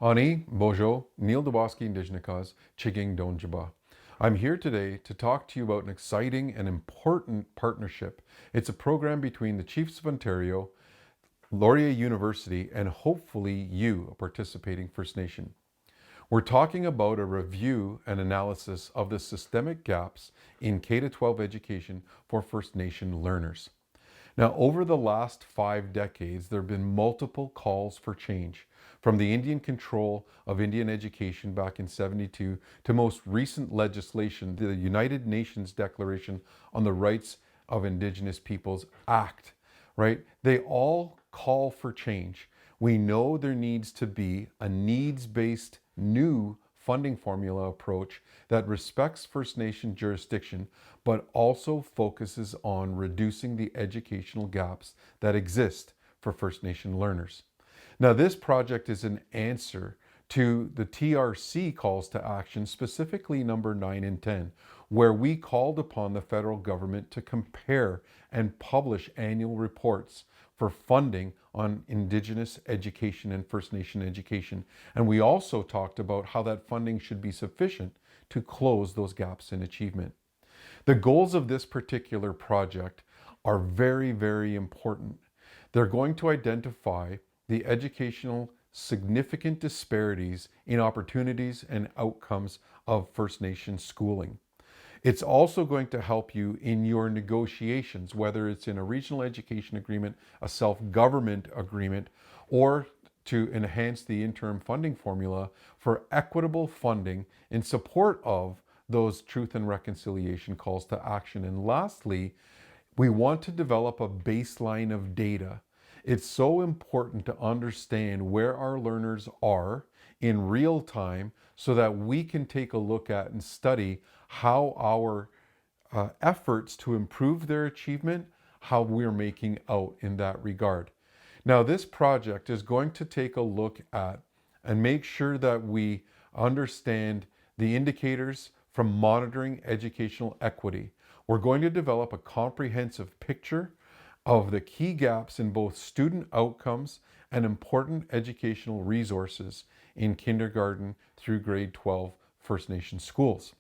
Ani, Bojo, Neil Dawaski Indigenous, Chiging Donjaba. I'm here today to talk to you about an exciting and important partnership. It's a program between the Chiefs of Ontario, Laurier University, and hopefully you, a participating First Nation. We're talking about a review and analysis of the systemic gaps in K-12 education for First Nation learners. Now, over the last 5 decades, there have been multiple calls for change, from the Indian control of Indian education back in '72 to most recent legislation, the United Nations Declaration on the Rights of Indigenous Peoples Act, right? They all call for change. We know there needs to be a needs-based new funding formula approach that respects First Nation jurisdiction, but also focuses on reducing the educational gaps that exist for First Nation learners. Now, this project is an answer to the TRC calls to action, specifically number 9 and 10, where we called upon the federal government to compare and publish annual reports for funding on Indigenous education and First Nation education. And we also talked about how that funding should be sufficient to close those gaps in achievement. The goals of this particular project are very, very important. They're going to identify the educational significant disparities in opportunities and outcomes of First Nation schooling. It's also going to help you in your negotiations, whether it's in a regional education agreement, a self-government agreement, or to enhance the interim funding formula for equitable funding in support of those truth and reconciliation calls to action. And lastly, we want to develop a baseline of data. It's so important to understand where our learners are in real time so that we can take a look at and study how our efforts to improve their achievement, how we're making out in that regard. Now, this project is going to take a look at and make sure that we understand the indicators from monitoring educational equity. We're going to develop a comprehensive picture of the key gaps in both student outcomes and important educational resources in kindergarten through grade 12 First Nation schools.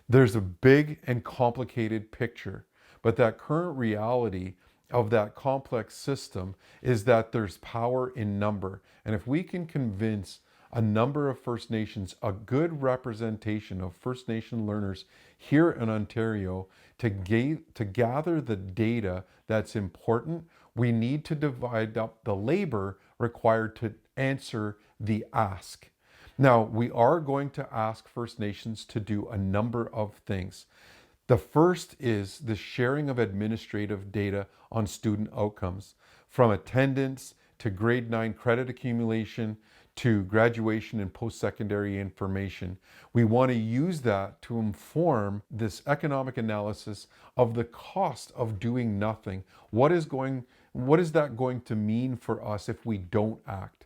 There's a big and complicated picture, but that current reality of that complex system is that there's power in number. And if we can convince a number of First Nations, a good representation of First Nation learners here in Ontario to gather the data that's important, we need to divide up the labor required to answer the ask. Now, we are going to ask First Nations to do a number of things. The first is the sharing of administrative data on student outcomes, from attendance to grade 9 credit accumulation to graduation and post-secondary information. We want to use that to inform this economic analysis of the cost of doing nothing. What is that going to mean for us if we don't act?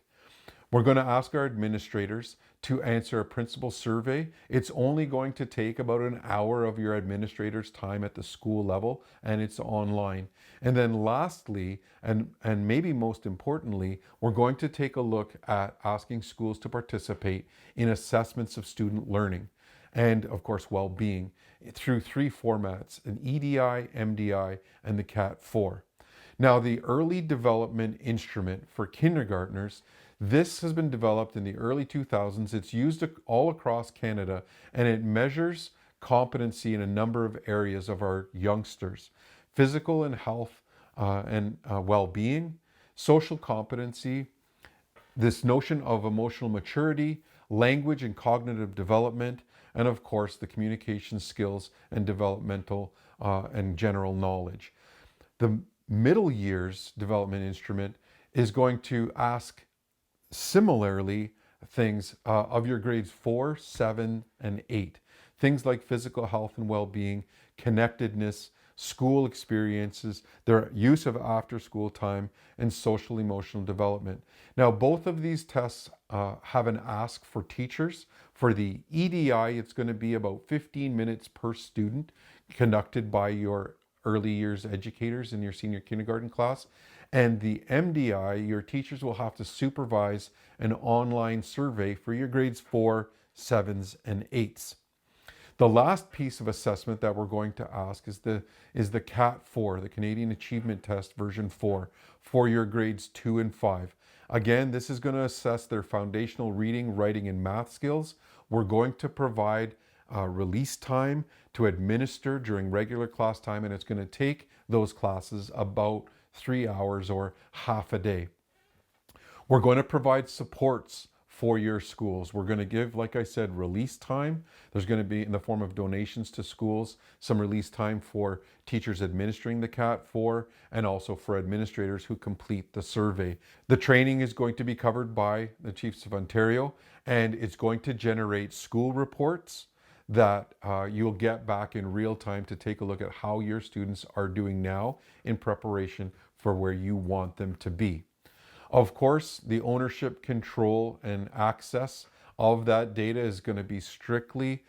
We're going to ask our administrators to answer a principal survey. It's only going to take about an hour of your administrator's time at the school level, and it's online. And then lastly, and maybe most importantly, we're going to take a look at asking schools to participate in assessments of student learning and, of course, well-being through 3 formats, an EDI, MDI, and the CAT-4. Now, the Early Development Instrument for kindergartners, this has been developed in the early 2000s. It's used all across Canada, and it measures competency in a number of areas of our youngsters: physical and health and well-being, social competency, this notion of emotional maturity, language and cognitive development, and of course the communication skills and developmental and general knowledge. The middle years development instrument is going to ask similarly things of your grades 4, 7, and 8. Things like physical health and well-being, connectedness, school experiences, their use of after-school time, and social emotional development. Now, both of these tests have an ask for teachers. For the EDI, it's going to be about 15 minutes per student conducted by your early years educators in your senior kindergarten class. And the MDI, your teachers will have to supervise an online survey for your grades 4, 7s, and 8s. The last piece of assessment that we're going to ask is the CAT4, the Canadian Achievement Test version 4, for your grades 2 and 5. Again, this is going to assess their foundational reading, writing, and math skills. We're going to provide release time to administer during regular class time, and it's going to take those classes about 3 hours or half a day. We're going to provide supports for your schools. We're going to give, like I said, release time. There's going to be, in the form of donations to schools, some release time for teachers administering the CAT4 and also for administrators who complete the survey. The training is going to be covered by the Chiefs of Ontario, and it's going to generate school reports that you'll get back in real time to take a look at how your students are doing now in preparation for where you want them to be. Of course, the ownership, control, and access of that data is going to be strictly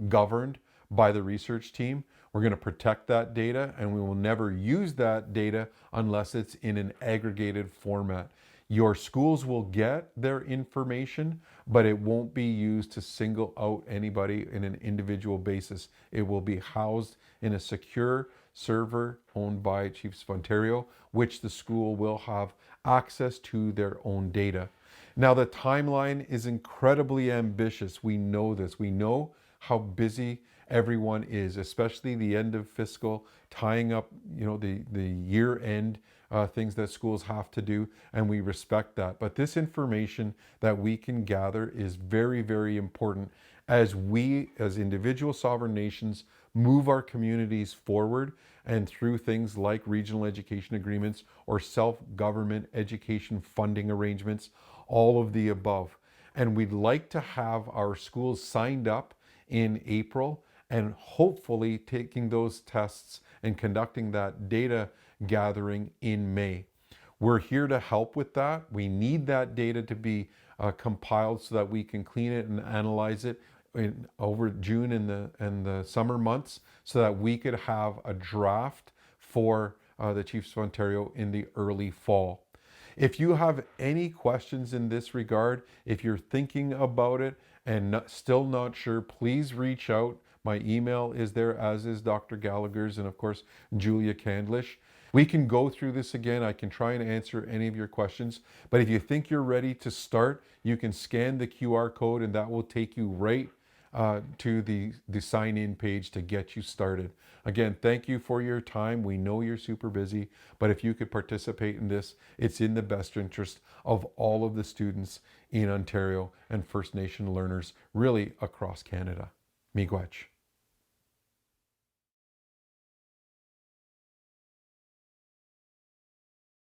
governed by the research team. We're going to protect that data, and we will never use that data unless it's in an aggregated format. Your schools will get their information, but it won't be used to single out anybody in an individual basis. It will be housed in a secure server owned by Chiefs of Ontario, which the school will have access to their own data. Now, the timeline is incredibly ambitious. We know this. We know how busy everyone is, especially the end of fiscal, tying up, the year end things that schools have to do, and we respect that. But this information that we can gather is very, very important as we, as individual sovereign nations, move our communities forward and through things like regional education agreements or self-government education funding arrangements, all of the above. And we'd like to have our schools signed up in April and hopefully taking those tests and conducting that data gathering in May. We're here to help with that. We need that data to be compiled so that we can clean it and analyze it over June and the summer months so that we could have a draft for the Chiefs of Ontario in the early fall. If you have any questions in this regard, if you're thinking about it and still not sure, please reach out. My email is there, as is Dr. Gallagher's, and of course, Julia Candlish. We can go through this again. I can try and answer any of your questions. But if you think you're ready to start, you can scan the QR code and that will take you right to the sign-in page to get you started. Again, thank you for your time. We know you're super busy, but if you could participate in this, it's in the best interest of all of the students in Ontario and First Nation learners, really across Canada. Miigwech.